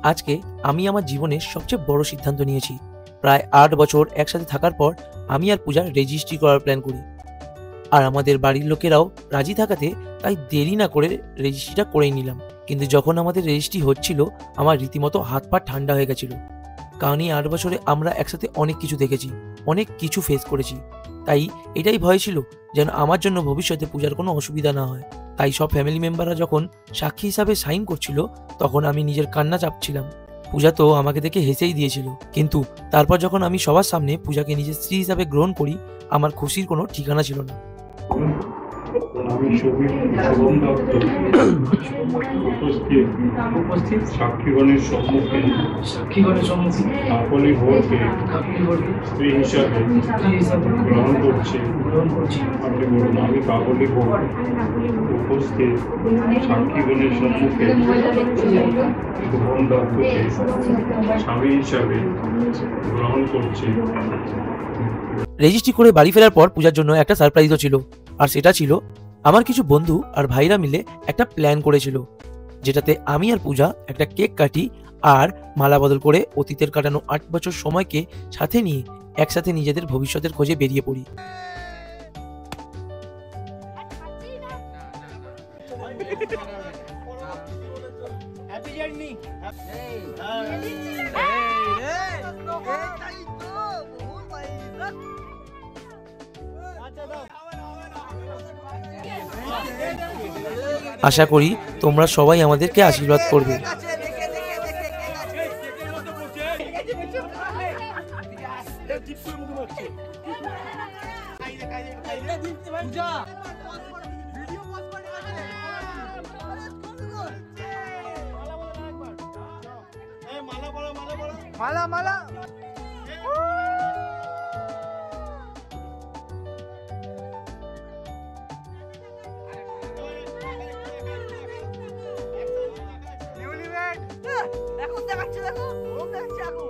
আজকে আমি আমার জীবনের সবচেয়ে বড় সিদ্ধান্ত নিয়েছি। প্রায় ৮ বছর একসাথে থাকার পর আমি আর পূজার রেজিস্ট্রি করার প্ল্যান করি। আর আমাদের বাড়ির লোকেরাও রাজি থাকাতে তাই দেরি না করে রেজিস্ট্রিটা করেই নিলাম। কিন্তু যখন আমাদের রেজিস্ট্রি হচ্ছিল, আমার রীতিমতো হাত পা ঠান্ডা হয়ে গেছিল। কারণ এই ৮ বছরে আমরা একসাথে অনেক কিছু দেখেছি, অনেক কিছু ফেস করেছি। তাই এটাই ভয় ছিল যেন আমার জন্য ভবিষ্যতে পূজার কোনো অসুবিধা না হয়। তাই সব ফ্যামিলি মেম্বাররা যখন সাক্ষী হিসাবে সাইন করছিল, তখন আমি নিজের কান্না চাপছিলাম। পূজা তো আমাকে দেখে হেসেই দিয়েছিল। কিন্তু তারপর যখন আমি সবার সামনে পূজাকে নিজের স্ত্রী হিসাবে গ্রহণ করি, আমার খুশির কোনো ঠিকানা ছিল না। আমি শুভম দত্ত উপস্থিত সাক্ষীগণের সম্মুখে কাকলি ভোরকে স্ত্রী হিসাবে গ্রহণ করছি। আপনি বলুন। আমি কাকলি ভোর উপস্থিত সাক্ষীগণের সম্মুখে শুভম দত্তকে স্বামী হিসাবে গ্রহণ করছি। রেজিস্ট্রি করে বাড়ি ফেরার পর পূজার জন্য একটা সারপ্রাইজও ছিল। আর সেটা ছিল, আমার কিছু বন্ধু আর ভাইরা মিলে একটা প্ল্যান করেছিল, যেটাতে আমি আর পূজা একটা কেক কাটি আর মালা বদল করে অতীতের কাটানো ৮ বছর সময়কে সাথে নিয়ে একসাথে নিজেদের ভবিষ্যতের খোঁজে বেরিয়ে পড়ি। আশা করি তোমরা সবাই আমাদেরকে আশীর্বাদ করবে। মালা মালা এখন দেখাচ্ছে, দেখো দেখাচ্ছে এখন